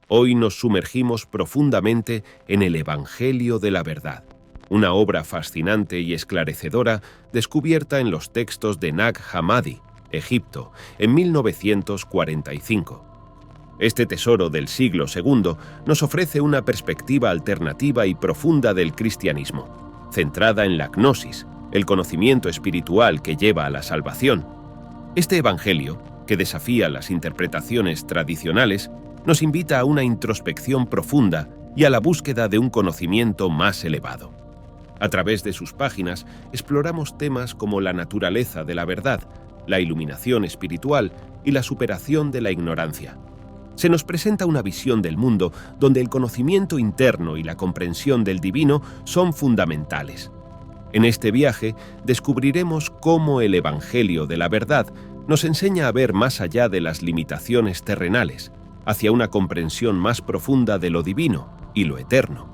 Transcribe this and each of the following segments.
Hoy nos sumergimos profundamente en el Evangelio de la Verdad, una obra fascinante y esclarecedora descubierta en los textos de Nag Hammadi, Egipto, en 1945. Este tesoro del siglo II nos ofrece una perspectiva alternativa y profunda del cristianismo, centrada en la gnosis, el conocimiento espiritual que lleva a la salvación. Este evangelio, que desafía las interpretaciones tradicionales, nos invita a una introspección profunda y a la búsqueda de un conocimiento más elevado. A través de sus páginas exploramos temas como la naturaleza de la verdad, la iluminación espiritual y la superación de la ignorancia. Se nos presenta una visión del mundo donde el conocimiento interno y la comprensión del divino son fundamentales. En este viaje descubriremos cómo el Evangelio de la Verdad nos enseña a ver más allá de las limitaciones terrenales, hacia una comprensión más profunda de lo divino y lo eterno.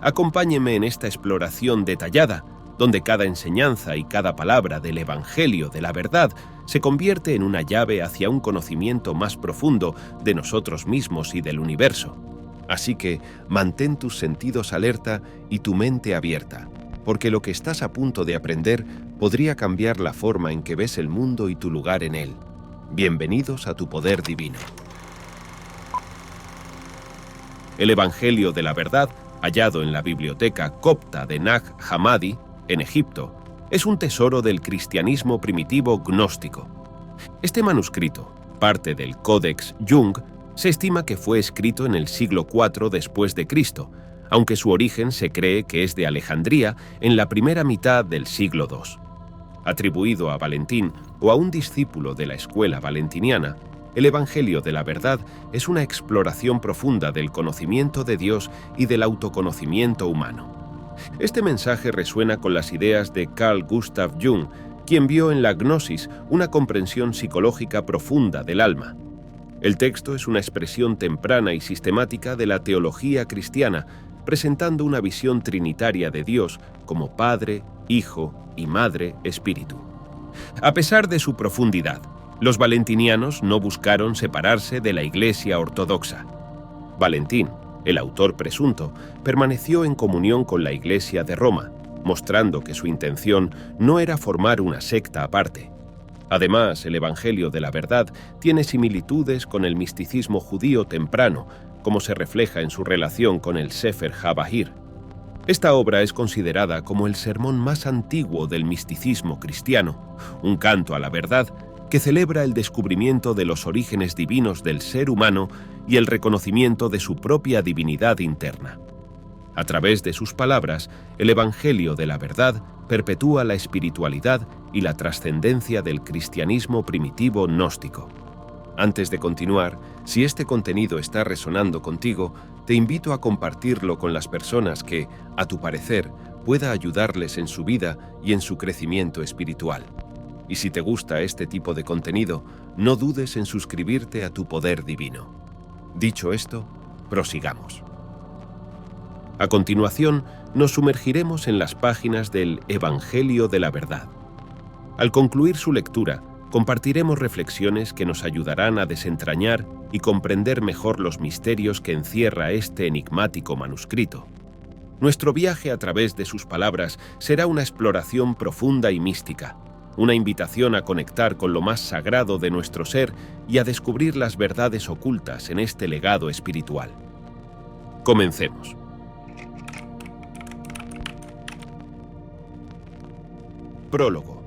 Acompáñeme en esta exploración detallada, donde cada enseñanza y cada palabra del Evangelio de la Verdad se convierte en una llave hacia un conocimiento más profundo de nosotros mismos y del universo. Así que mantén tus sentidos alerta y tu mente abierta, porque lo que estás a punto de aprender podría cambiar la forma en que ves el mundo y tu lugar en él. Bienvenidos a tu poder divino. El Evangelio de la Verdad, hallado en la biblioteca copta de Nag Hammadi, en Egipto, es un tesoro del cristianismo primitivo gnóstico. Este manuscrito, parte del Codex Jung, se estima que fue escrito en el siglo IV después de Cristo, aunque su origen se cree que es de Alejandría en la primera mitad del siglo II. Atribuido a Valentín o a un discípulo de la escuela valentiniana, el Evangelio de la Verdad es una exploración profunda del conocimiento de Dios y del autoconocimiento humano. Este mensaje resuena con las ideas de Carl Gustav Jung, quien vio en la gnosis una comprensión psicológica profunda del alma. El texto es una expresión temprana y sistemática de la teología cristiana, presentando una visión trinitaria de Dios como Padre, Hijo y Madre Espíritu. A pesar de su profundidad, los valentinianos no buscaron separarse de la Iglesia ortodoxa. Valentín, el autor presunto, permaneció en comunión con la Iglesia de Roma, mostrando que su intención no era formar una secta aparte. Además, el Evangelio de la Verdad tiene similitudes con el misticismo judío temprano, como se refleja en su relación con el Sefer HaBahir. Esta obra es considerada como el sermón más antiguo del misticismo cristiano, un canto a la verdad que celebra el descubrimiento de los orígenes divinos del ser humano y el reconocimiento de su propia divinidad interna. A través de sus palabras, el Evangelio de la Verdad perpetúa la espiritualidad y la trascendencia del cristianismo primitivo gnóstico. Antes de continuar, si este contenido está resonando contigo, te invito a compartirlo con las personas que, a tu parecer, pueda ayudarles en su vida y en su crecimiento espiritual. Y si te gusta este tipo de contenido, no dudes en suscribirte a tu poder divino. Dicho esto, prosigamos. A continuación, nos sumergiremos en las páginas del Evangelio de la Verdad. Al concluir su lectura, compartiremos reflexiones que nos ayudarán a desentrañar y comprender mejor los misterios que encierra este enigmático manuscrito. Nuestro viaje a través de sus palabras será una exploración profunda y mística, una invitación a conectar con lo más sagrado de nuestro ser y a descubrir las verdades ocultas en este legado espiritual. Comencemos. Prólogo.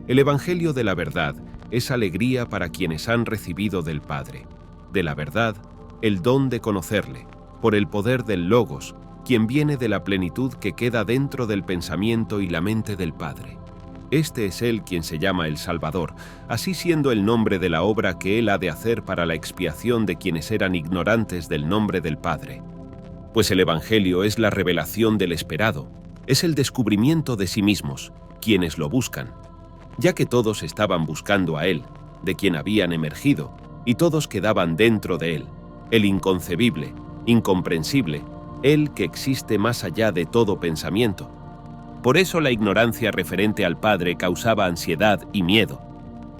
El Evangelio de la Verdad es alegría para quienes han recibido del Padre, de la verdad, el don de conocerle, por el poder del Logos, quien viene de la plenitud que queda dentro del pensamiento y la mente del Padre. Este es Él quien se llama el Salvador, así siendo el nombre de la obra que Él ha de hacer para la expiación de quienes eran ignorantes del nombre del Padre. Pues el Evangelio es la revelación del esperado, es el descubrimiento de sí mismos, quienes lo buscan, ya que todos estaban buscando a Él, de quien habían emergido, y todos quedaban dentro de Él, el inconcebible, incomprensible, Él que existe más allá de todo pensamiento. Por eso la ignorancia referente al Padre causaba ansiedad y miedo.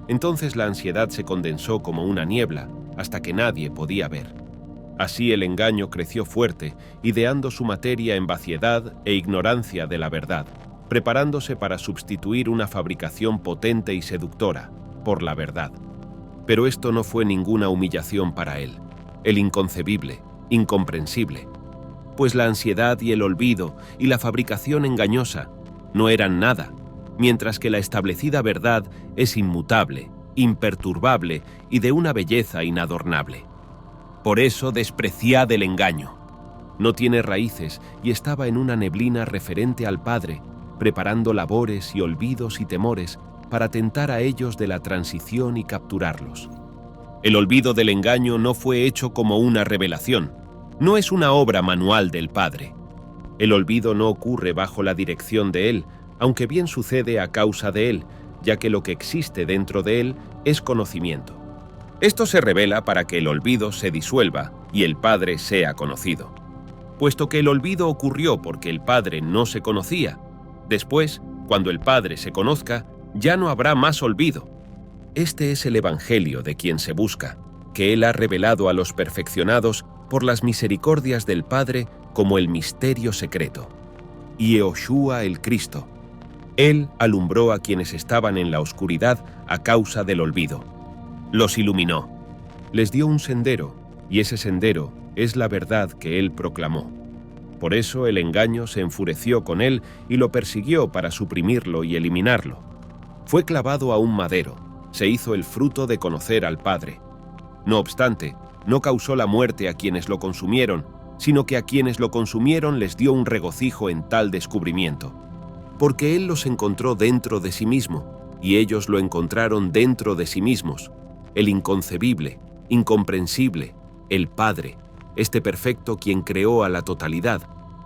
Entonces la ansiedad se condensó como una niebla, hasta que nadie podía ver. Así el engaño creció fuerte, ideando su materia en vaciedad e ignorancia de la verdad, preparándose para sustituir una fabricación potente y seductora por la verdad. Pero esto no fue ninguna humillación para él, el inconcebible, incomprensible, pues la ansiedad y el olvido y la fabricación engañosa no eran nada, mientras que la establecida verdad es inmutable, imperturbable y de una belleza inadornable. Por eso despreciad el engaño. No tiene raíces y estaba en una neblina referente al Padre, preparando labores y olvidos y temores para tentar a ellos de la transición y capturarlos. El olvido del engaño no fue hecho como una revelación, no es una obra manual del Padre. El olvido no ocurre bajo la dirección de Él, aunque bien sucede a causa de Él, ya que lo que existe dentro de Él es conocimiento. Esto se revela para que el olvido se disuelva y el Padre sea conocido. Puesto que el olvido ocurrió porque el Padre no se conocía, después, cuando el Padre se conozca, ya no habrá más olvido. Este es el Evangelio de quien se busca, que Él ha revelado a los perfeccionados por las misericordias del Padre como el misterio secreto. Y Yehoshua el Cristo. Él alumbró a quienes estaban en la oscuridad a causa del olvido. Los iluminó, les dio un sendero, y ese sendero es la verdad que Él proclamó. Por eso el engaño se enfureció con Él y lo persiguió para suprimirlo y eliminarlo. Fue clavado a un madero, se hizo el fruto de conocer al Padre. No obstante, no causó la muerte a quienes lo consumieron, sino que a quienes lo consumieron les dio un regocijo en tal descubrimiento. Porque Él los encontró dentro de sí mismo, y ellos lo encontraron dentro de sí mismos. El inconcebible, incomprensible, el Padre, este perfecto quien creó a la totalidad,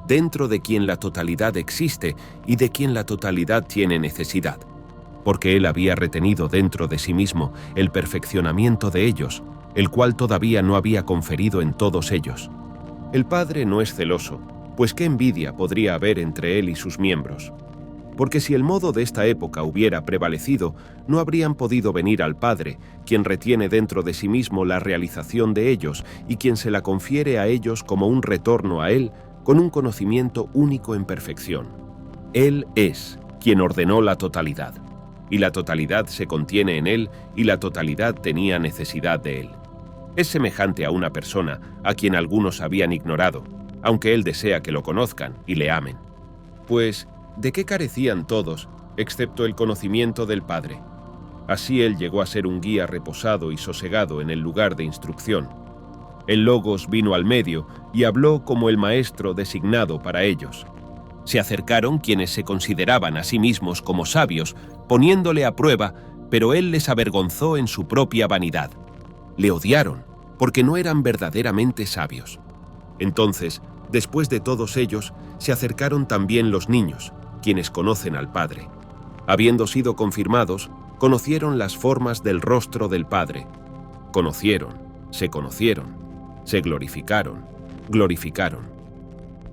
dentro de quien la totalidad existe y de quien la totalidad tiene necesidad. Porque Él había retenido dentro de sí mismo el perfeccionamiento de ellos, el cual todavía no había conferido en todos ellos. El Padre no es celoso, pues qué envidia podría haber entre Él y sus miembros. Porque si el modo de esta época hubiera prevalecido, no habrían podido venir al Padre, quien retiene dentro de sí mismo la realización de ellos y quien se la confiere a ellos como un retorno a Él con un conocimiento único en perfección. Él es quien ordenó la totalidad, y la totalidad se contiene en Él y la totalidad tenía necesidad de Él. Es semejante a una persona a quien algunos habían ignorado, aunque Él desea que lo conozcan y le amen. Pues, ¿de qué carecían todos, excepto el conocimiento del Padre? Así Él llegó a ser un guía reposado y sosegado en el lugar de instrucción. El Logos vino al medio y habló como el Maestro designado para ellos. Se acercaron quienes se consideraban a sí mismos como sabios, poniéndole a prueba, pero Él les avergonzó en su propia vanidad. Le odiaron, porque no eran verdaderamente sabios. Entonces, después de todos ellos, se acercaron también los niños, quienes conocen al Padre. Habiendo sido confirmados, conocieron las formas del rostro del Padre. Conocieron, se glorificaron, glorificaron.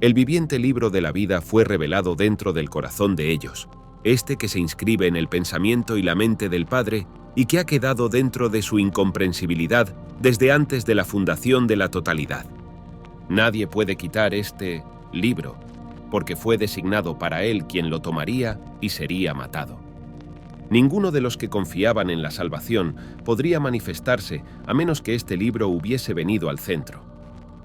El viviente libro de la vida fue revelado dentro del corazón de ellos, este que se inscribe en el pensamiento y la mente del Padre y que ha quedado dentro de su incomprensibilidad desde antes de la fundación de la totalidad. Nadie puede quitar este libro, porque fue designado para él quien lo tomaría y sería matado. Ninguno de los que confiaban en la salvación podría manifestarse a menos que este libro hubiese venido al centro.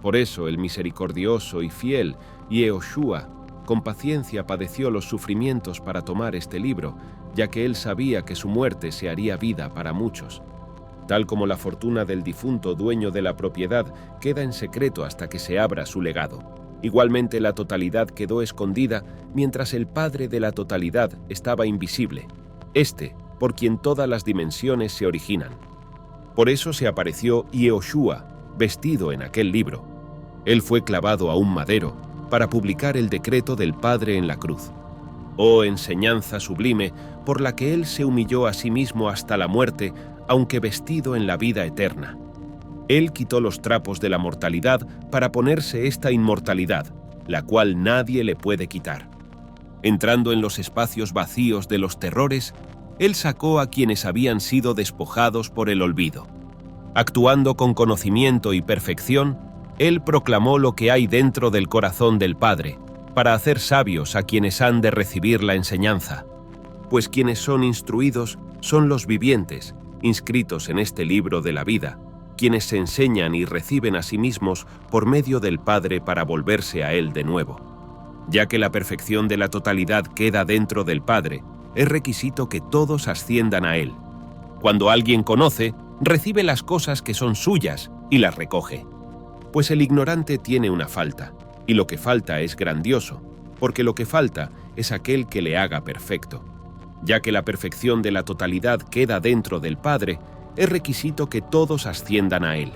Por eso el misericordioso y fiel Yehoshua con paciencia padeció los sufrimientos para tomar este libro, ya que él sabía que su muerte se haría vida para muchos. Tal como la fortuna del difunto dueño de la propiedad queda en secreto hasta que se abra su legado. Igualmente la totalidad quedó escondida mientras el Padre de la totalidad estaba invisible, por quien todas las dimensiones se originan. Por eso se apareció Yehoshua, vestido en aquel libro. Él fue clavado a un madero para publicar el decreto del Padre en la cruz. Oh enseñanza sublime por la que Él se humilló a sí mismo hasta la muerte, aunque vestido en la vida eterna. Él quitó los trapos de la mortalidad para ponerse esta inmortalidad, la cual nadie le puede quitar. Entrando en los espacios vacíos de los terrores, Él sacó a quienes habían sido despojados por el olvido. Actuando con conocimiento y perfección, Él proclamó lo que hay dentro del corazón del Padre, para hacer sabios a quienes han de recibir la enseñanza. Pues quienes son instruidos son los vivientes, inscritos en este libro de la vida, quienes se enseñan y reciben a sí mismos por medio del Padre para volverse a Él de nuevo. Ya que la perfección de la totalidad queda dentro del Padre, es requisito que todos asciendan a Él. Cuando alguien conoce, recibe las cosas que son suyas y las recoge. Pues el ignorante tiene una falta, y lo que falta es grandioso, porque lo que falta es aquel que le haga perfecto. Ya que la perfección de la totalidad queda dentro del Padre, es requisito que todos asciendan a Él.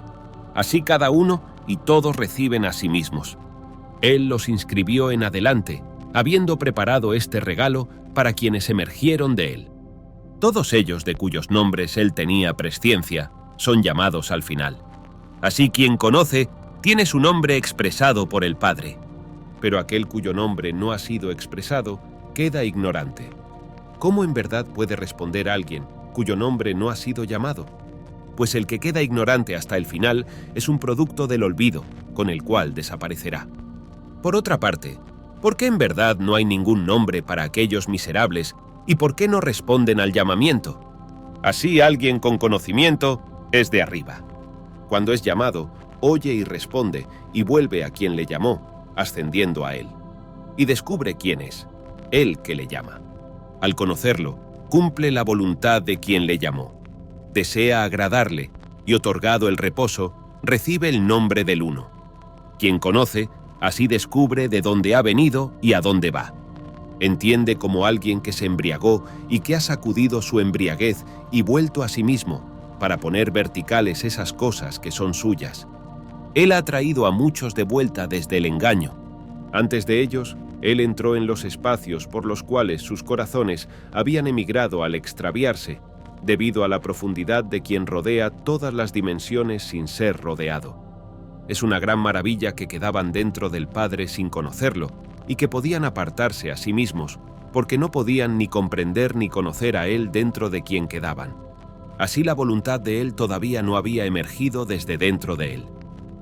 Así cada uno y todos reciben a sí mismos. Él los inscribió en adelante, habiendo preparado este regalo para quienes emergieron de Él. Todos ellos de cuyos nombres Él tenía presciencia, son llamados al final. Así quien conoce, tiene su nombre expresado por el Padre. Pero aquel cuyo nombre no ha sido expresado, queda ignorante. ¿Cómo en verdad puede responder alguien cuyo nombre no ha sido llamado? Pues el que queda ignorante hasta el final es un producto del olvido, con el cual desaparecerá. Por otra parte, ¿por qué en verdad no hay ningún nombre para aquellos miserables y por qué no responden al llamamiento? Así alguien con conocimiento es de arriba. Cuando es llamado, oye y responde y vuelve a quien le llamó, ascendiendo a Él. Y descubre quién es, Él que le llama. Al conocerlo, cumple la voluntad de quien le llamó. Desea agradarle y, otorgado el reposo, recibe el nombre del Uno. Quien conoce, así descubre de dónde ha venido y a dónde va. Entiende como alguien que se embriagó y que ha sacudido su embriaguez y vuelto a sí mismo, para poner verticales esas cosas que son suyas. Él ha traído a muchos de vuelta desde el engaño. Antes de ellos, Él entró en los espacios por los cuales sus corazones habían emigrado al extraviarse, debido a la profundidad de quien rodea todas las dimensiones sin ser rodeado. Es una gran maravilla que quedaban dentro del Padre sin conocerlo, y que podían apartarse a sí mismos, porque no podían ni comprender ni conocer a Él dentro de quien quedaban. Así la voluntad de Él todavía no había emergido desde dentro de Él,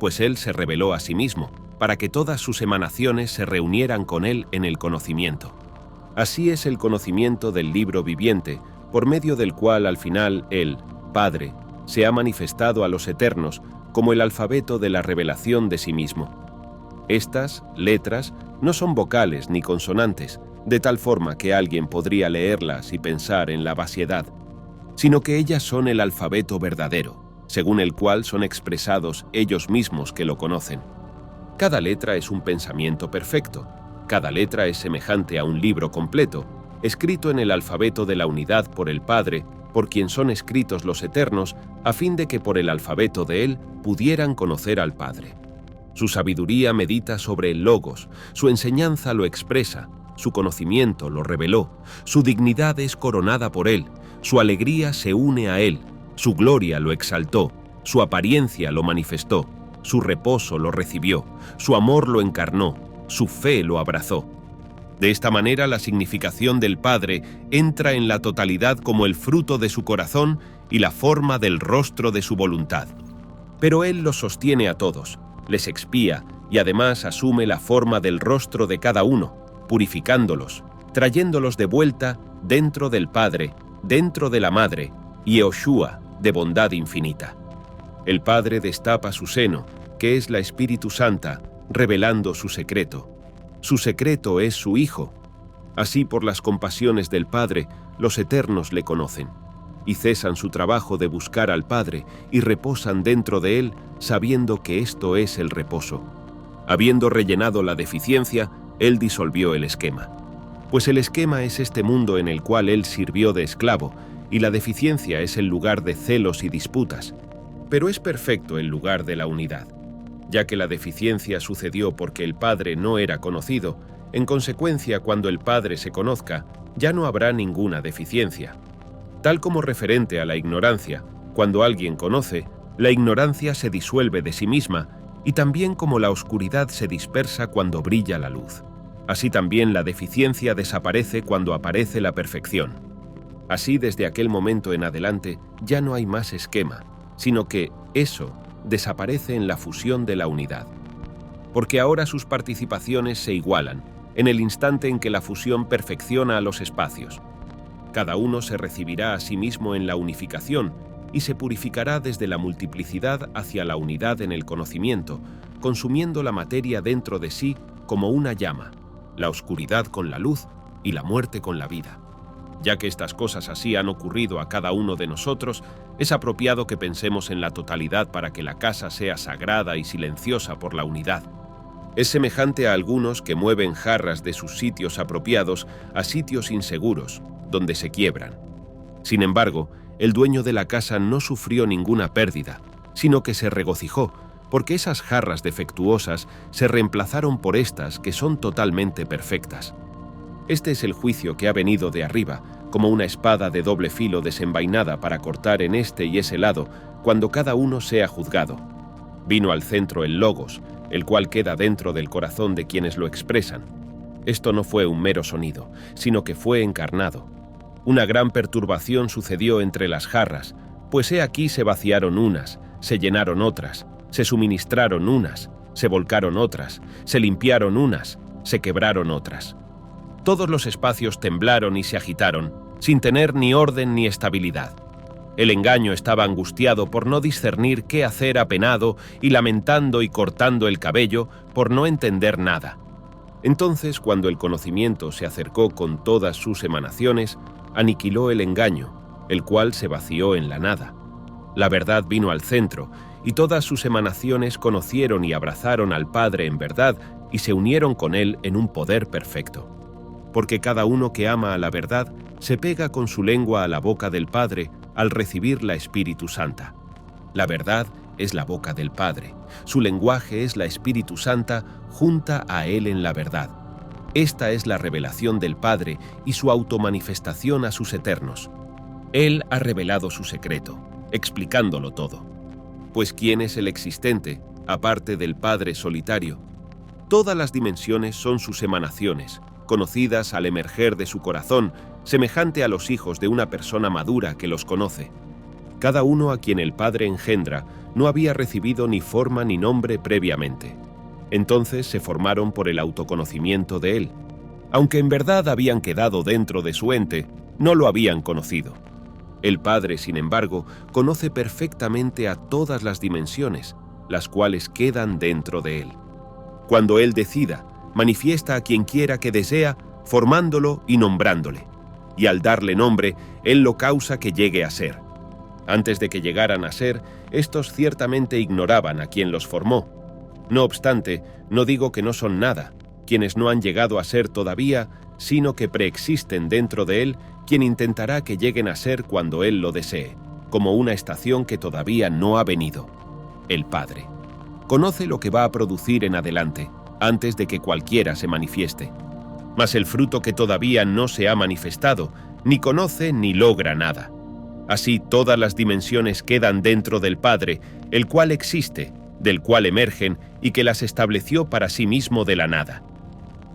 pues Él se reveló a sí mismo, para que todas sus emanaciones se reunieran con Él en el conocimiento. Así es el conocimiento del libro viviente, por medio del cual al final Él, Padre, se ha manifestado a los eternos como el alfabeto de la revelación de sí mismo. Estas letras no son vocales ni consonantes, de tal forma que alguien podría leerlas y pensar en la vaciedad, sino que ellas son el alfabeto verdadero, según el cual son expresados ellos mismos que lo conocen. Cada letra es un pensamiento perfecto, cada letra es semejante a un libro completo, escrito en el alfabeto de la unidad por el Padre, por quien son escritos los eternos, a fin de que por el alfabeto de Él pudieran conocer al Padre. Su sabiduría medita sobre el Logos, su enseñanza lo expresa, su conocimiento lo reveló, su dignidad es coronada por Él, su alegría se une a Él, su gloria lo exaltó, su apariencia lo manifestó, su reposo lo recibió, su amor lo encarnó, su fe lo abrazó. De esta manera la significación del Padre entra en la totalidad como el fruto de su corazón y la forma del rostro de su voluntad. Pero Él los sostiene a todos, les expía y además asume la forma del rostro de cada uno, purificándolos, trayéndolos de vuelta dentro del Padre, dentro de la Madre, y Yehoshua, de bondad infinita. El Padre destapa su seno, que es la Espíritu Santa, revelando su secreto. Su secreto es su Hijo. Así, por las compasiones del Padre, los eternos le conocen, y cesan su trabajo de buscar al Padre y reposan dentro de Él, sabiendo que esto es el reposo. Habiendo rellenado la deficiencia, Él disolvió el esquema. Pues el esquema es este mundo en el cual Él sirvió de esclavo, y la deficiencia es el lugar de celos y disputas. Pero es perfecto el lugar de la unidad. Ya que la deficiencia sucedió porque el Padre no era conocido, en consecuencia, cuando el Padre se conozca, ya no habrá ninguna deficiencia. Tal como referente a la ignorancia, cuando alguien conoce, la ignorancia se disuelve de sí misma, y también como la oscuridad se dispersa cuando brilla la luz. Así también la deficiencia desaparece cuando aparece la perfección. Así, desde aquel momento en adelante, ya no hay más esquema, sino que eso desaparece en la fusión de la unidad. Porque ahora sus participaciones se igualan, en el instante en que la fusión perfecciona a los espacios. Cada uno se recibirá a sí mismo en la unificación y se purificará desde la multiplicidad hacia la unidad en el conocimiento, consumiendo la materia dentro de sí como una llama, la oscuridad con la luz y la muerte con la vida. Ya que estas cosas así han ocurrido a cada uno de nosotros, es apropiado que pensemos en la totalidad para que la casa sea sagrada y silenciosa por la unidad. Es semejante a algunos que mueven jarras de sus sitios apropiados a sitios inseguros, donde se quiebran. Sin embargo, el dueño de la casa no sufrió ninguna pérdida, sino que se regocijó, porque esas jarras defectuosas se reemplazaron por estas que son totalmente perfectas. Este es el juicio que ha venido de arriba, como una espada de doble filo desenvainada para cortar en este y ese lado, cuando cada uno sea juzgado. Vino al centro el Logos, el cual queda dentro del corazón de quienes lo expresan. Esto no fue un mero sonido, sino que fue encarnado. Una gran perturbación sucedió entre las jarras, pues he aquí se vaciaron unas, se llenaron otras, se suministraron unas, se volcaron otras, se limpiaron unas, se quebraron otras. Todos los espacios temblaron y se agitaron, sin tener ni orden ni estabilidad. El engaño estaba angustiado por no discernir qué hacer, apenado y lamentando y cortando el cabello por no entender nada. Entonces, cuando el conocimiento se acercó con todas sus emanaciones, aniquiló el engaño, el cual se vació en la nada. La verdad vino al centro, y todas sus emanaciones conocieron y abrazaron al Padre en verdad y se unieron con Él en un poder perfecto. Porque cada uno que ama a la verdad se pega con su lengua a la boca del Padre al recibir la Espíritu Santa. La verdad es la boca del Padre, su lenguaje es la Espíritu Santa junta a Él en la verdad. Esta es la revelación del Padre y su automanifestación a sus eternos. Él ha revelado su secreto, explicándolo todo. Pues ¿quién es el existente, aparte del Padre solitario? Todas las dimensiones son sus emanaciones, conocidas al emerger de su corazón, semejante a los hijos de una persona madura que los conoce. Cada uno a quien el Padre engendra no había recibido ni forma ni nombre previamente. Entonces se formaron por el autoconocimiento de Él. Aunque en verdad habían quedado dentro de su ente, no lo habían conocido. El Padre, sin embargo, conoce perfectamente a todas las dimensiones, las cuales quedan dentro de Él. Cuando Él decida, manifiesta a quien quiera que desea, formándolo y nombrándole. Y al darle nombre, Él lo causa que llegue a ser. Antes de que llegaran a ser, estos ciertamente ignoraban a quien los formó. No obstante, no digo que no son nada, quienes no han llegado a ser todavía, sino que preexisten dentro de Él, quien intentará que lleguen a ser cuando Él lo desee, como una estación que todavía no ha venido. El Padre conoce lo que va a producir en adelante, antes de que cualquiera se manifieste. Mas el fruto que todavía no se ha manifestado, ni conoce ni logra nada. Así todas las dimensiones quedan dentro del Padre, el cual existe, del cual emergen y que las estableció para sí mismo de la nada.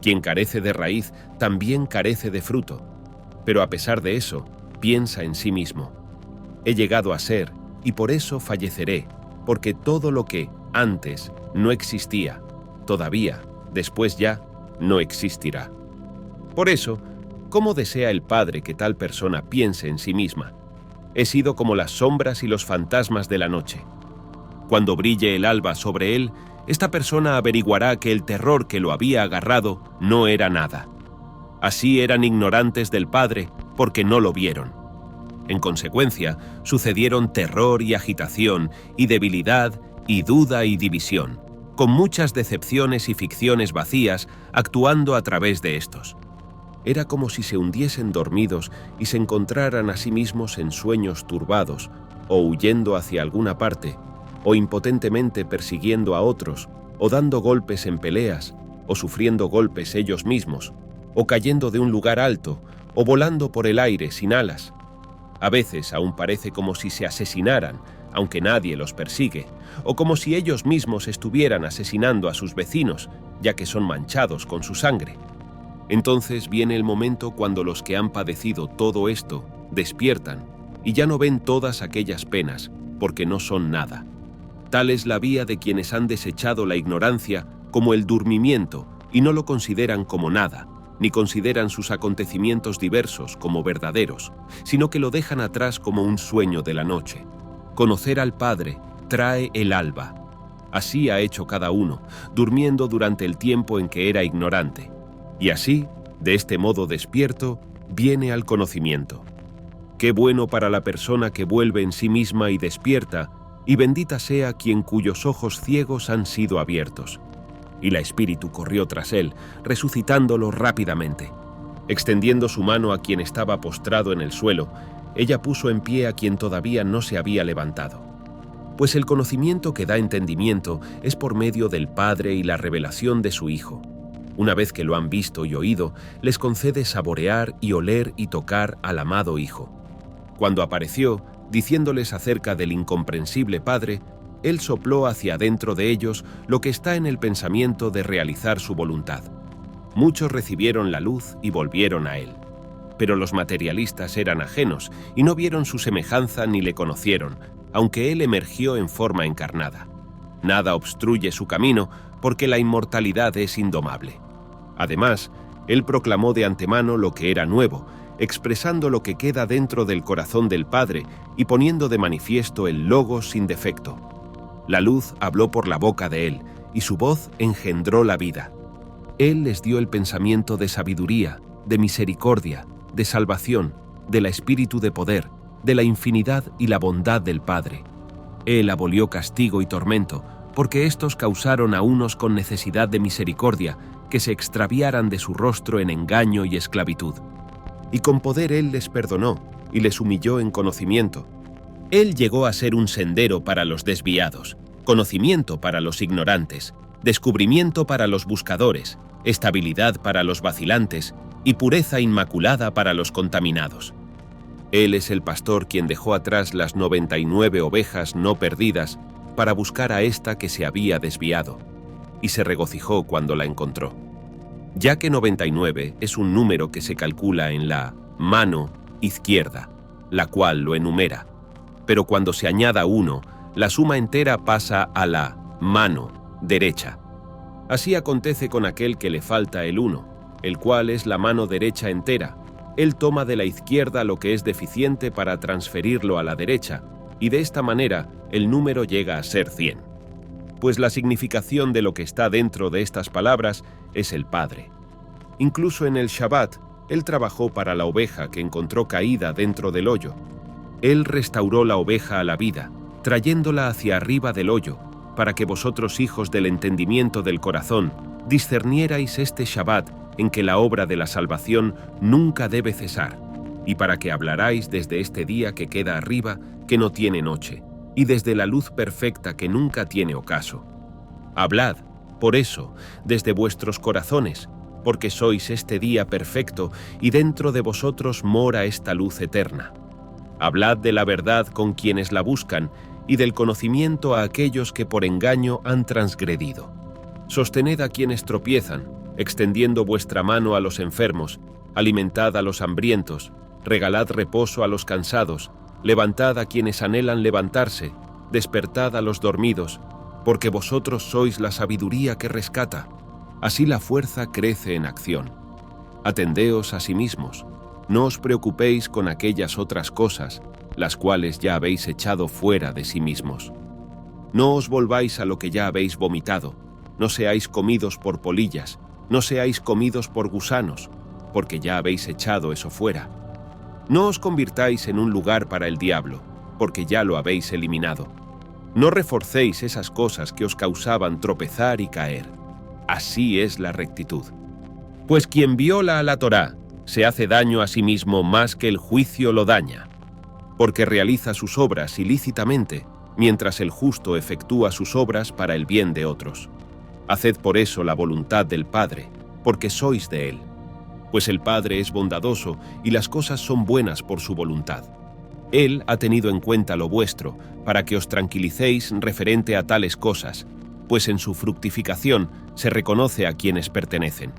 Quien carece de raíz también carece de fruto, pero a pesar de eso, piensa en sí mismo. He llegado a ser y por eso falleceré, porque todo lo que antes no existía, todavía, después ya, no existirá. Por eso, ¿cómo desea el Padre que tal persona piense en sí misma? He sido como las sombras y los fantasmas de la noche. Cuando brille el alba sobre él, esta persona averiguará que el terror que lo había agarrado no era nada. Así eran ignorantes del Padre porque no lo vieron. En consecuencia, sucedieron terror y agitación, y debilidad, y duda y división, con muchas decepciones y ficciones vacías actuando a través de estos. Era como si se hundiesen dormidos y se encontraran a sí mismos en sueños turbados, o huyendo hacia alguna parte, o impotentemente persiguiendo a otros, o dando golpes en peleas, o sufriendo golpes ellos mismos, o cayendo de un lugar alto, o volando por el aire sin alas. A veces aún parece como si se asesinaran, aunque nadie los persigue, o como si ellos mismos estuvieran asesinando a sus vecinos, ya que son manchados con su sangre. Entonces viene el momento cuando los que han padecido todo esto despiertan y ya no ven todas aquellas penas, porque no son nada. Tal es la vía de quienes han desechado la ignorancia como el durmimiento y no lo consideran como nada, ni consideran sus acontecimientos diversos como verdaderos, sino que lo dejan atrás como un sueño de la noche. Conocer al Padre trae el alba. Así ha hecho cada uno, durmiendo durante el tiempo en que era ignorante. Y así, de este modo despierto, viene al conocimiento. Qué bueno para la persona que vuelve en sí misma y despierta, y bendita sea quien cuyos ojos ciegos han sido abiertos. Y la espíritu corrió tras él, resucitándolo rápidamente. Extendiendo su mano a quien estaba postrado en el suelo, ella puso en pie a quien todavía no se había levantado. Pues el conocimiento que da entendimiento es por medio del Padre y la revelación de su Hijo. Una vez que lo han visto y oído, les concede saborear y oler y tocar al amado Hijo. Cuando apareció, diciéndoles acerca del incomprensible Padre, Él sopló hacia adentro de ellos lo que está en el pensamiento de realizar su voluntad. Muchos recibieron la luz y volvieron a Él. Pero los materialistas eran ajenos y no vieron su semejanza ni le conocieron, aunque Él emergió en forma encarnada. Nada obstruye su camino, porque la inmortalidad es indomable. Además, Él proclamó de antemano lo que era nuevo, expresando lo que queda dentro del corazón del Padre y poniendo de manifiesto el Logos sin defecto. La luz habló por la boca de Él, y su voz engendró la vida. Él les dio el pensamiento de sabiduría, de misericordia, de salvación, del espíritu de poder, de la infinidad y la bondad del Padre. Él abolió castigo y tormento, porque éstos causaron a unos con necesidad de misericordia que se extraviaran de su rostro en engaño y esclavitud. Y con poder Él les perdonó y les humilló en conocimiento. Él llegó a ser un sendero para los desviados, conocimiento para los ignorantes, descubrimiento para los buscadores, estabilidad para los vacilantes y pureza inmaculada para los contaminados. Él es el pastor quien dejó atrás las 99 ovejas no perdidas para buscar a esta que se había desviado, y se regocijó cuando la encontró. Ya que 99 es un número que se calcula en la mano izquierda, la cual lo enumera, pero cuando se añada 1, la suma entera pasa a la mano derecha. Así acontece con aquel que le falta el 1, el cual es la mano derecha entera. Él toma de la izquierda lo que es deficiente para transferirlo a la derecha, y de esta manera el número llega a ser 100. Pues la significación de lo que está dentro de estas palabras es el Padre. Incluso en el Shabbat, Él trabajó para la oveja que encontró caída dentro del hoyo. Él restauró la oveja a la vida, trayéndola hacia arriba del hoyo, para que vosotros, hijos del entendimiento del corazón, discernierais este Shabbat en que la obra de la salvación nunca debe cesar, y para que hablaráis desde este día que queda arriba, que no tiene noche, y desde la luz perfecta que nunca tiene ocaso. Hablad, por eso, desde vuestros corazones, porque sois este día perfecto, y dentro de vosotros mora esta luz eterna. Hablad de la verdad con quienes la buscan, y del conocimiento a aquellos que por engaño han transgredido. Sostened a quienes tropiezan, extendiendo vuestra mano a los enfermos, alimentad a los hambrientos, regalad reposo a los cansados, levantad a quienes anhelan levantarse, despertad a los dormidos, porque vosotros sois la sabiduría que rescata. Así la fuerza crece en acción. Atendeos a sí mismos, no os preocupéis con aquellas otras cosas, las cuales ya habéis echado fuera de sí mismos. No os volváis a lo que ya habéis vomitado, no seáis comidos por polillas, no seáis comidos por gusanos, porque ya habéis echado eso fuera. No os convirtáis en un lugar para el diablo, porque ya lo habéis eliminado. No reforcéis esas cosas que os causaban tropezar y caer. Así es la rectitud. Pues quien viola a la Torá se hace daño a sí mismo más que el juicio lo daña, porque realiza sus obras ilícitamente, mientras el justo efectúa sus obras para el bien de otros. Haced por eso la voluntad del Padre, porque sois de Él. Pues el Padre es bondadoso y las cosas son buenas por su voluntad. Él ha tenido en cuenta lo vuestro, para que os tranquilicéis referente a tales cosas, pues en su fructificación se reconoce a quienes pertenecen.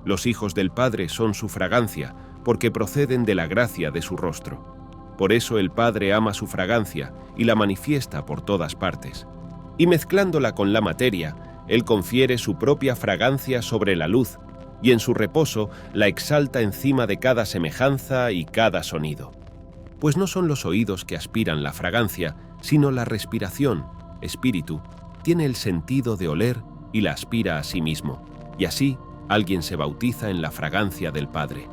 Los hijos del Padre son su fragancia, porque proceden de la gracia de su rostro. Por eso el Padre ama su fragancia y la manifiesta por todas partes. y mezclándola con la materia, él confiere su propia fragancia sobre la luz, y en su reposo la exalta encima de cada semejanza y cada sonido. Pues no son los oídos que aspiran la fragancia, sino la respiración, espíritu, tiene el sentido de oler y la aspira a sí mismo, y así alguien se bautiza en la fragancia del Padre.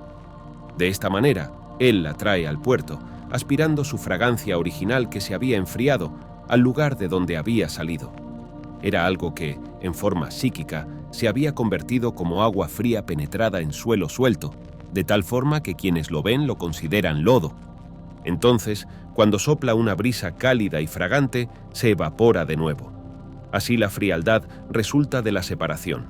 De esta manera, él la trae al puerto, aspirando su fragancia original que se había enfriado al lugar de donde había salido. Era algo que, en forma psíquica, se había convertido como agua fría penetrada en suelo suelto, de tal forma que quienes lo ven lo consideran lodo. Entonces, cuando sopla una brisa cálida y fragante, se evapora de nuevo. Así la frialdad resulta de la separación.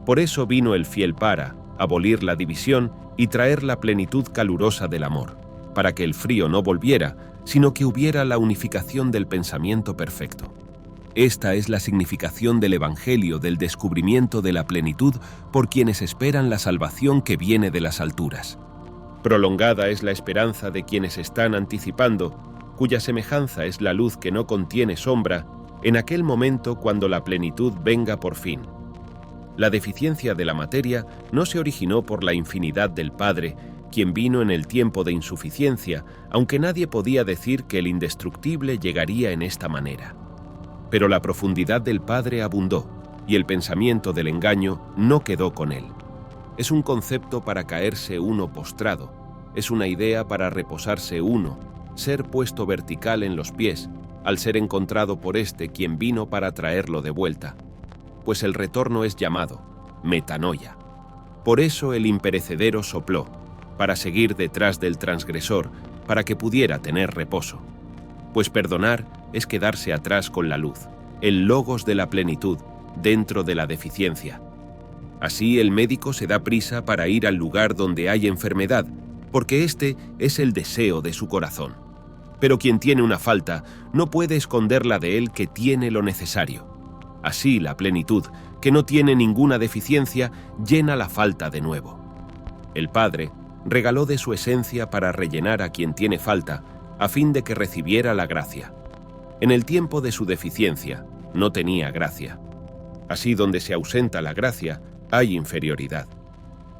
Por eso vino el fiel para abolir la división y traer la plenitud calurosa del amor, para que el frío no volviera, sino que hubiera la unificación del pensamiento perfecto. Esta es la significación del Evangelio del descubrimiento de la plenitud por quienes esperan la salvación que viene de las alturas. Prolongada es la esperanza de quienes están anticipando, cuya semejanza es la luz que no contiene sombra, en aquel momento cuando la plenitud venga por fin. La deficiencia de la materia no se originó por la infinidad del Padre, quien vino en el tiempo de insuficiencia, aunque nadie podía decir que el indestructible llegaría en esta manera. Pero la profundidad del Padre abundó, y el pensamiento del engaño no quedó con él. Es un concepto para caerse uno postrado, es una idea para reposarse uno, ser puesto vertical en los pies, al ser encontrado por este quien vino para traerlo de vuelta. Pues el retorno es llamado metanoia. Por eso el imperecedero sopló, para seguir detrás del transgresor, para que pudiera tener reposo. Pues perdonar es quedarse atrás con la luz, el logos de la plenitud, dentro de la deficiencia. Así el médico se da prisa para ir al lugar donde hay enfermedad, porque este es el deseo de su corazón. Pero quien tiene una falta no puede esconderla de él que tiene lo necesario. Así la plenitud, que no tiene ninguna deficiencia, llena la falta de nuevo. El Padre regaló de su esencia para rellenar a quien tiene falta, a fin de que recibiera la gracia. En el tiempo de su deficiencia, no tenía gracia. Así donde se ausenta la gracia, hay inferioridad.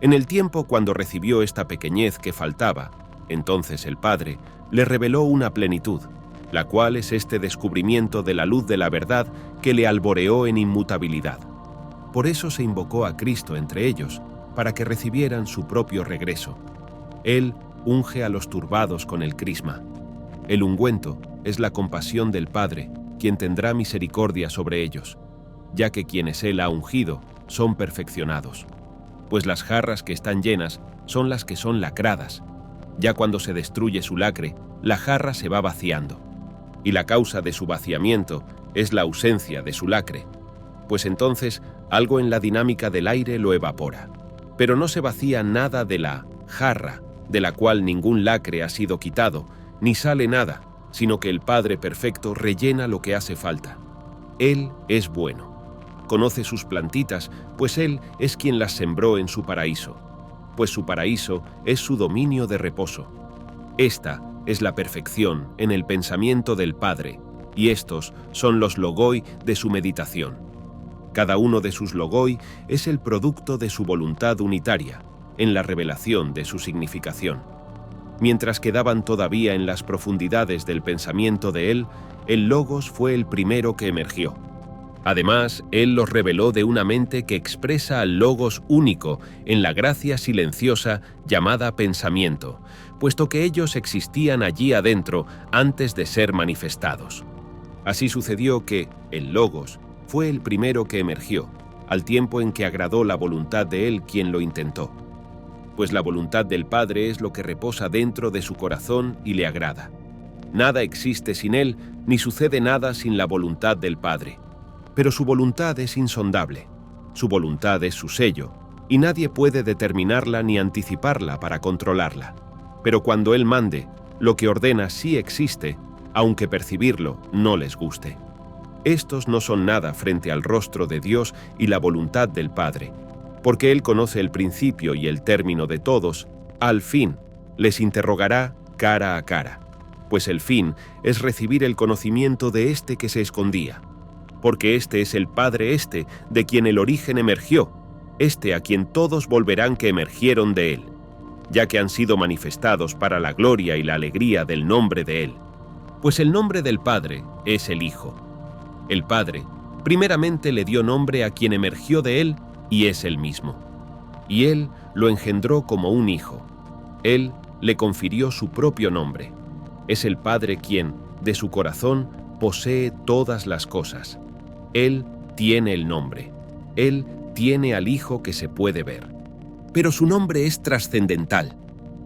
En el tiempo cuando recibió esta pequeñez que faltaba, entonces el Padre le reveló una plenitud, la cual es este descubrimiento de la luz de la verdad que le alboreó en inmutabilidad. Por eso se invocó a Cristo entre ellos, para que recibieran su propio regreso. Él unge a los turbados con el crisma. El ungüento es la compasión del Padre, quien tendrá misericordia sobre ellos, ya que quienes Él ha ungido son perfeccionados. Pues las jarras que están llenas son las que son lacradas. Ya cuando se destruye su lacre, la jarra se va vaciando. Y la causa de su vaciamiento es la ausencia de su lacre, pues entonces algo en la dinámica del aire lo evapora. Pero no se vacía nada de la jarra, de la cual ningún lacre ha sido quitado, ni sale nada, sino que el Padre perfecto rellena lo que hace falta. Él es bueno. Conoce sus plantitas, pues Él es quien las sembró en su paraíso, pues su paraíso es su dominio de reposo. Esta es la perfección en el pensamiento del Padre, y estos son los logoi de su meditación. Cada uno de sus logoi es el producto de su voluntad unitaria, en la revelación de su significación. Mientras quedaban todavía en las profundidades del pensamiento de Él, el Logos fue el primero que emergió. Además, Él los reveló de una mente que expresa al Logos único en la gracia silenciosa llamada pensamiento, puesto que ellos existían allí adentro antes de ser manifestados. Así sucedió que el Logos fue el primero que emergió, al tiempo en que agradó la voluntad de Él quien lo intentó. Pues la voluntad del Padre es lo que reposa dentro de su corazón y le agrada. Nada existe sin Él, ni sucede nada sin la voluntad del Padre. Pero su voluntad es insondable, su voluntad es su sello, y nadie puede determinarla ni anticiparla para controlarla. Pero cuando Él mande, lo que ordena sí existe, aunque percibirlo no les guste. Estos no son nada frente al rostro de Dios y la voluntad del Padre, porque Él conoce el principio y el término de todos, al fin les interrogará cara a cara, pues el fin es recibir el conocimiento de este que se escondía. porque este es el Padre de quien el origen emergió, a quien todos volverán que emergieron de él, ya que han sido manifestados para la gloria y la alegría del nombre de él. Pues el nombre del Padre es el Hijo. El Padre primeramente le dio nombre a quien emergió de él y es él mismo. Y él lo engendró como un hijo. Él le confirió su propio nombre. Es el Padre quien, de su corazón, posee todas las cosas. Él tiene el nombre. Él tiene al Hijo que se puede ver. Pero su nombre es trascendental,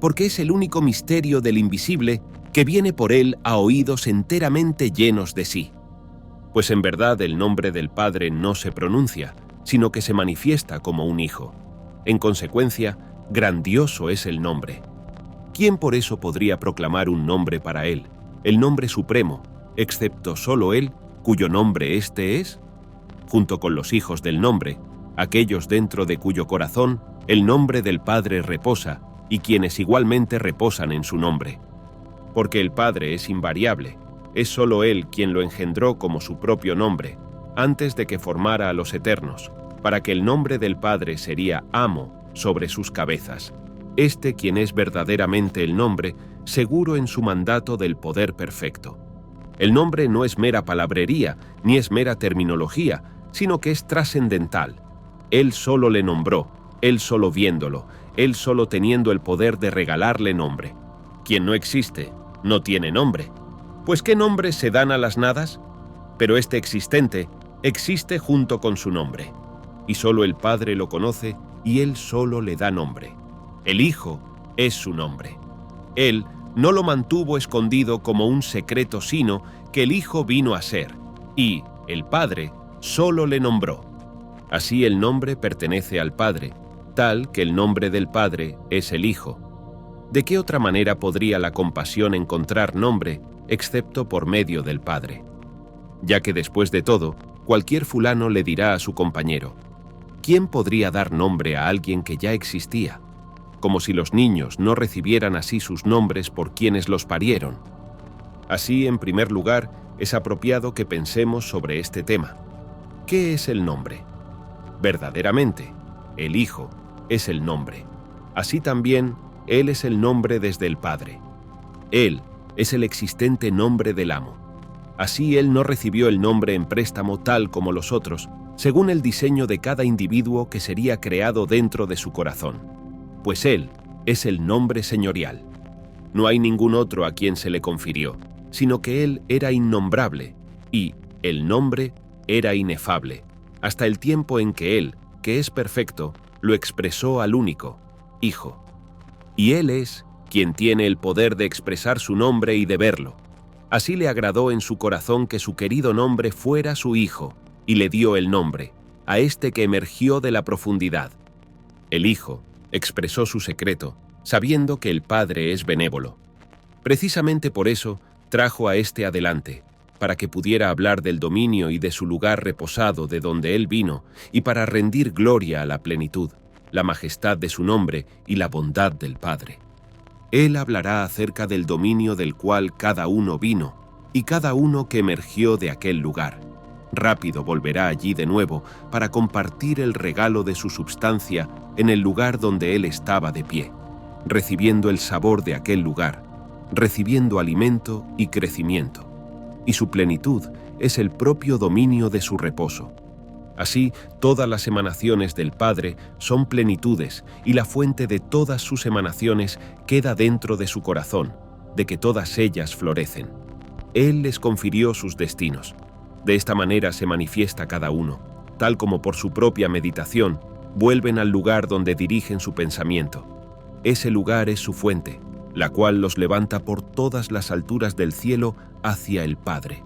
porque es el único misterio del invisible que viene por él a oídos enteramente llenos de sí. Pues en verdad el nombre del Padre no se pronuncia, sino que se manifiesta como un Hijo. En consecuencia, grandioso es el nombre. ¿Quién por eso podría proclamar un nombre para él, el nombre supremo, excepto solo él, cuyo nombre este es? Junto con los hijos del nombre, aquellos dentro de cuyo corazón el nombre del Padre reposa, y quienes igualmente reposan en su nombre. Porque el Padre es invariable, es solo Él quien lo engendró como su propio nombre, antes de que formara a los eternos, para que el nombre del Padre sería amo sobre sus cabezas. Quien es verdaderamente el nombre, seguro en su mandato del poder perfecto. El nombre no es mera palabrería, ni es mera terminología, sino que es trascendental. Él solo le nombró, Él solo viéndolo, Él solo teniendo el poder de regalarle nombre. Quien no existe, no tiene nombre. Pues ¿qué nombres se dan a las nadas? Pero este existente existe junto con su nombre. Y solo el Padre lo conoce y Él solo le da nombre. El Hijo es su nombre. Él no lo mantuvo escondido como un secreto, sino que el Hijo vino a ser, y el Padre solo le nombró. Así el nombre pertenece al Padre, tal que el nombre del Padre es el Hijo. ¿De qué otra manera podría la compasión encontrar nombre, excepto por medio del Padre? Ya que después de todo, cualquier fulano le dirá a su compañero: ¿quién podría dar nombre a alguien que ya existía? Como si los niños no recibieran así sus nombres por quienes los parieron. Así, en primer lugar, es apropiado que pensemos sobre este tema. ¿Qué es el nombre? Verdaderamente, el Hijo es el nombre. Así también, Él es el nombre desde el Padre. Él es el existente nombre del amo. Así Él no recibió el nombre en préstamo tal como los otros, según el diseño de cada individuo que sería creado dentro de su corazón. Pues Él es el nombre señorial. No hay ningún otro a quien se le confirió, sino que Él era innombrable, y el nombre era inefable, hasta el tiempo en que Él, que es perfecto, lo expresó al único, Hijo. Y Él es quien tiene el poder de expresar su nombre y de verlo. Así le agradó en su corazón que su querido nombre fuera su Hijo, y le dio el nombre, a que emergió de la profundidad. El Hijo expresó su secreto, sabiendo que el Padre es benévolo. Precisamente por eso trajo a adelante, para que pudiera hablar del dominio y de su lugar reposado de donde él vino, y para rendir gloria a la plenitud, la majestad de su nombre y la bondad del Padre. Él hablará acerca del dominio del cual cada uno vino, y cada uno que emergió de aquel lugar. Rápido volverá allí de nuevo para compartir el regalo de su substancia en el lugar donde él estaba de pie, recibiendo el sabor de aquel lugar, recibiendo alimento y crecimiento. Y su plenitud es el propio dominio de su reposo. Así, todas las emanaciones del Padre son plenitudes, y la fuente de todas sus emanaciones queda dentro de su corazón, de que todas ellas florecen. Él les confirió sus destinos. De esta manera se manifiesta cada uno, tal como por su propia meditación vuelven al lugar donde dirigen su pensamiento. Ese lugar es su fuente, la cual los levanta por todas las alturas del cielo hacia el Padre.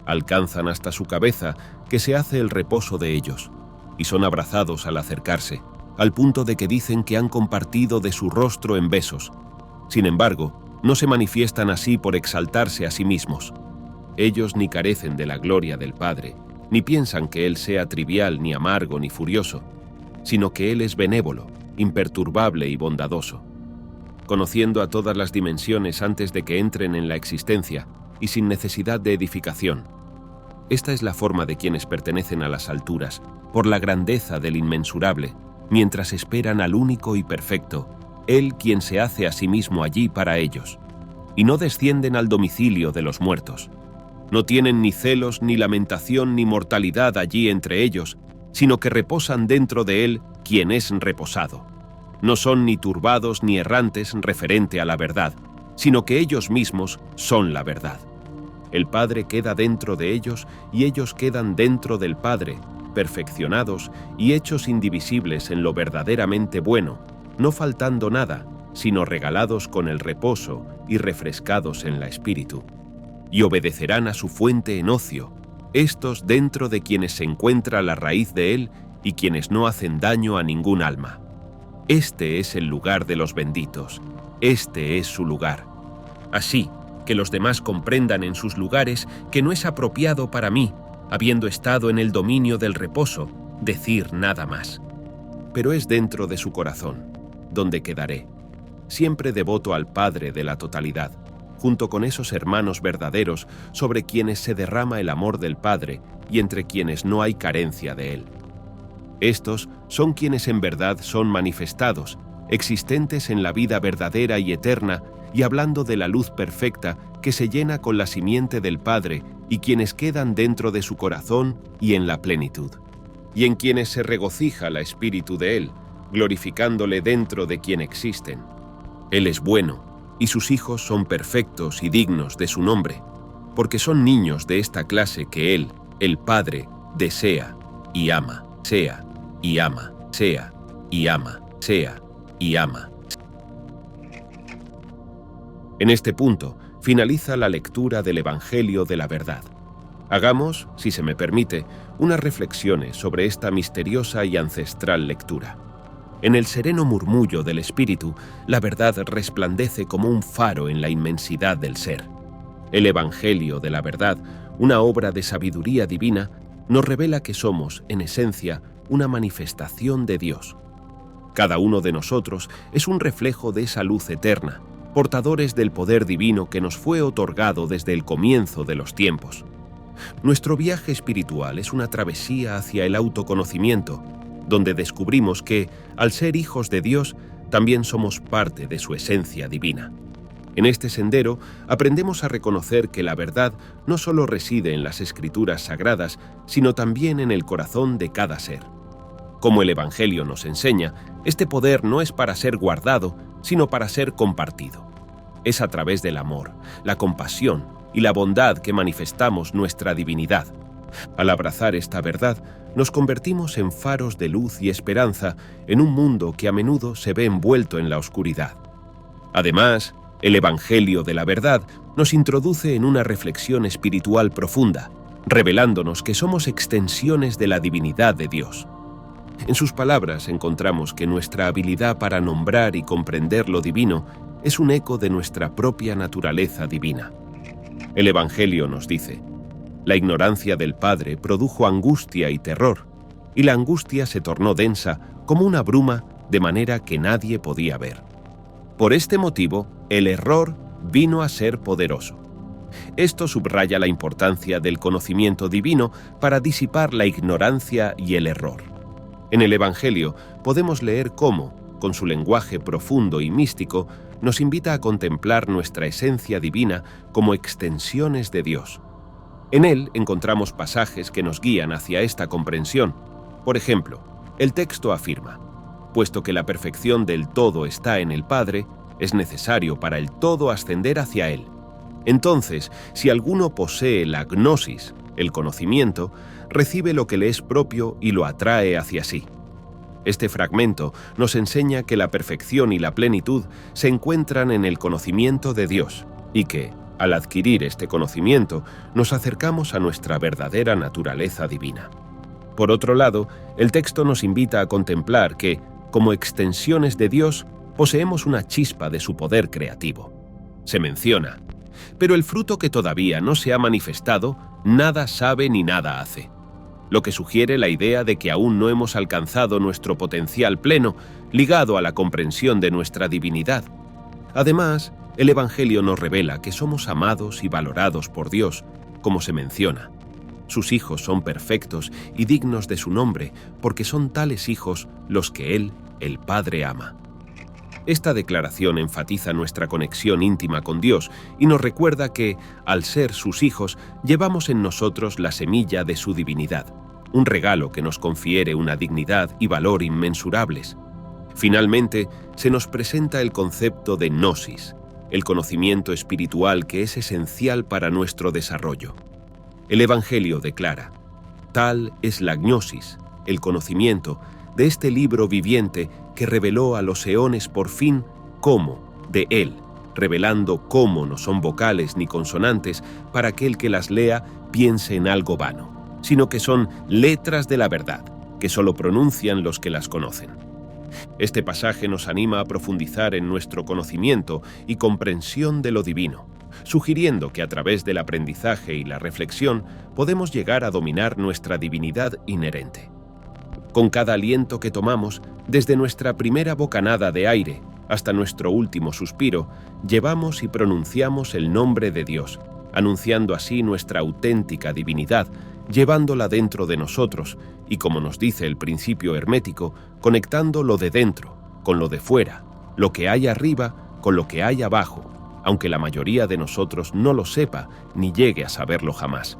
Alcanzan hasta su cabeza, que se hace el reposo de ellos, y son abrazados al acercarse, al punto de que dicen que han compartido de su rostro en besos. Sin embargo, no se manifiestan así por exaltarse a sí mismos. Ellos ni carecen de la gloria del Padre, ni piensan que Él sea trivial, ni amargo, ni furioso, sino que Él es benévolo, imperturbable y bondadoso. Conociendo a todas las dimensiones antes de que entren en la existencia, y sin necesidad de edificación. Esta es la forma de quienes pertenecen a las alturas, por la grandeza del inmensurable, mientras esperan al único y perfecto, Él quien se hace a sí mismo allí para ellos, y no descienden al domicilio de los muertos. No tienen ni celos, ni lamentación, ni mortalidad allí entre ellos, sino que reposan dentro de Él quien es reposado. No son ni turbados ni errantes referente a la verdad, sino que ellos mismos son la verdad. El Padre queda dentro de ellos y ellos quedan dentro del Padre, perfeccionados y hechos indivisibles en lo verdaderamente bueno, no faltando nada, sino regalados con el reposo y refrescados en la espíritu. Y obedecerán a su fuente en ocio, estos dentro de quienes se encuentra la raíz de él y quienes no hacen daño a ningún alma. Este es el lugar de los benditos, este es su lugar. Así que los demás comprendan en sus lugares que no es apropiado para mí, habiendo estado en el dominio del reposo, decir nada más. Pero es dentro de su corazón, donde quedaré, siempre devoto al Padre de la totalidad, junto con esos hermanos verdaderos sobre quienes se derrama el amor del Padre y entre quienes no hay carencia de él. Estos son quienes en verdad son manifestados, existentes en la vida verdadera y eterna, y hablando de la luz perfecta que se llena con la simiente del Padre y quienes quedan dentro de su corazón y en la plenitud, y en quienes se regocija la espíritu de Él, glorificándole dentro de quien existen. Él es bueno, y sus hijos son perfectos y dignos de su nombre, porque son niños de esta clase que Él, el Padre, desea y ama, sea y ama, sea y ama, sea y ama. En este punto finaliza la lectura del Evangelio de la Verdad. Hagamos, si se me permite, unas reflexiones sobre esta misteriosa y ancestral lectura. En el sereno murmullo del Espíritu, la verdad resplandece como un faro en la inmensidad del ser. El Evangelio de la Verdad, una obra de sabiduría divina, nos revela que somos, en esencia, una manifestación de Dios. Cada uno de nosotros es un reflejo de esa luz eterna, portadores del poder divino que nos fue otorgado desde el comienzo de los tiempos. Nuestro viaje espiritual es una travesía hacia el autoconocimiento, donde descubrimos que, al ser hijos de Dios, también somos parte de su esencia divina. En este sendero aprendemos a reconocer que la verdad no solo reside en las Escrituras sagradas, sino también en el corazón de cada ser. Como el Evangelio nos enseña, este poder no es para ser guardado, sino para ser compartido. Es a través del amor, la compasión y la bondad que manifestamos nuestra divinidad. Al abrazar esta verdad, nos convertimos en faros de luz y esperanza en un mundo que a menudo se ve envuelto en la oscuridad. Además, el Evangelio de la Verdad nos introduce en una reflexión espiritual profunda, revelándonos que somos extensiones de la divinidad de Dios. En sus palabras encontramos que nuestra habilidad para nombrar y comprender lo divino es un eco de nuestra propia naturaleza divina. El Evangelio nos dice: la ignorancia del Padre produjo angustia y terror, y la angustia se tornó densa como una bruma, de manera que nadie podía ver. Por este motivo, el error vino a ser poderoso. Esto subraya la importancia del conocimiento divino para disipar la ignorancia y el error. En el Evangelio podemos leer cómo, con su lenguaje profundo y místico, nos invita a contemplar nuestra esencia divina como extensiones de Dios. En él encontramos pasajes que nos guían hacia esta comprensión. Por ejemplo, el texto afirma: puesto que la perfección del todo está en el Padre, es necesario para el todo ascender hacia él. Entonces, si alguno posee la gnosis, el conocimiento, recibe lo que le es propio y lo atrae hacia sí. Este fragmento nos enseña que la perfección y la plenitud se encuentran en el conocimiento de Dios y que, al adquirir este conocimiento, nos acercamos a nuestra verdadera naturaleza divina. Por otro lado, el texto nos invita a contemplar que, como extensiones de Dios, poseemos una chispa de su poder creativo. Se menciona: pero el fruto que todavía no se ha manifestado, nada sabe ni nada hace, lo que sugiere la idea de que aún no hemos alcanzado nuestro potencial pleno, ligado a la comprensión de nuestra divinidad. Además, el Evangelio nos revela que somos amados y valorados por Dios, como se menciona. Sus hijos son perfectos y dignos de su nombre, porque son tales hijos los que Él, el Padre, ama. Esta declaración enfatiza nuestra conexión íntima con Dios y nos recuerda que, al ser sus hijos, llevamos en nosotros la semilla de su divinidad, un regalo que nos confiere una dignidad y valor inmensurables. Finalmente, se nos presenta el concepto de gnosis, el conocimiento espiritual que es esencial para nuestro desarrollo. El Evangelio declara: tal es la gnosis, el conocimiento, de este libro viviente que reveló a los eones por fin cómo, de él, revelando cómo no son vocales ni consonantes para que el que las lea piense en algo vano, sino que son letras de la verdad, que solo pronuncian los que las conocen. Este pasaje nos anima a profundizar en nuestro conocimiento y comprensión de lo divino, sugiriendo que a través del aprendizaje y la reflexión podemos llegar a dominar nuestra divinidad inherente. Con cada aliento que tomamos, desde nuestra primera bocanada de aire hasta nuestro último suspiro, llevamos y pronunciamos el nombre de Dios, anunciando así nuestra auténtica divinidad, llevándola dentro de nosotros y, como nos dice el principio hermético, conectando lo de dentro con lo de fuera, lo que hay arriba con lo que hay abajo, aunque la mayoría de nosotros no lo sepa ni llegue a saberlo jamás.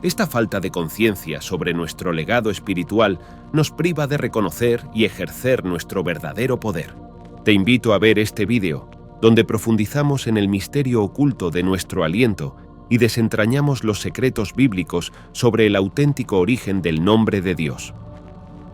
Esta falta de conciencia sobre nuestro legado espiritual nos priva de reconocer y ejercer nuestro verdadero poder. Te invito a ver este vídeo, donde profundizamos en el misterio oculto de nuestro aliento y desentrañamos los secretos bíblicos sobre el auténtico origen del nombre de Dios.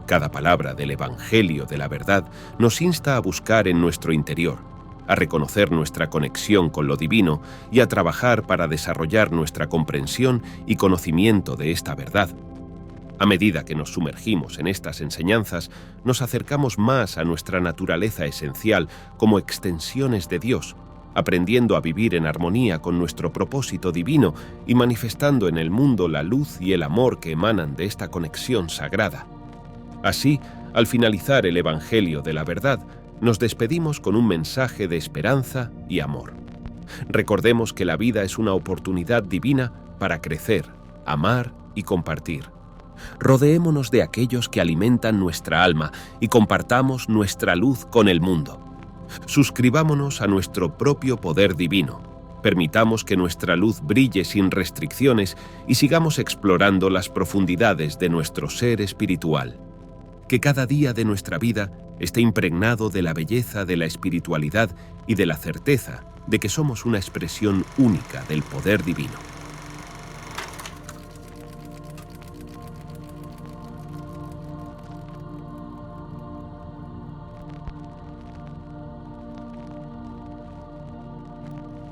Cada palabra del Evangelio de la verdad nos insta a buscar en nuestro interior, a reconocer nuestra conexión con lo divino y a trabajar para desarrollar nuestra comprensión y conocimiento de esta verdad. A medida que nos sumergimos en estas enseñanzas, nos acercamos más a nuestra naturaleza esencial como extensiones de Dios, aprendiendo a vivir en armonía con nuestro propósito divino y manifestando en el mundo la luz y el amor que emanan de esta conexión sagrada. Así, al finalizar el Evangelio de la verdad, nos despedimos con un mensaje de esperanza y amor. Recordemos que la vida es una oportunidad divina para crecer, amar y compartir. Rodeémonos de aquellos que alimentan nuestra alma y compartamos nuestra luz con el mundo. Suscribámonos a nuestro propio poder divino. Permitamos que nuestra luz brille sin restricciones y sigamos explorando las profundidades de nuestro ser espiritual. Que cada día de nuestra vida esté impregnado de la belleza de la espiritualidad y de la certeza de que somos una expresión única del poder divino.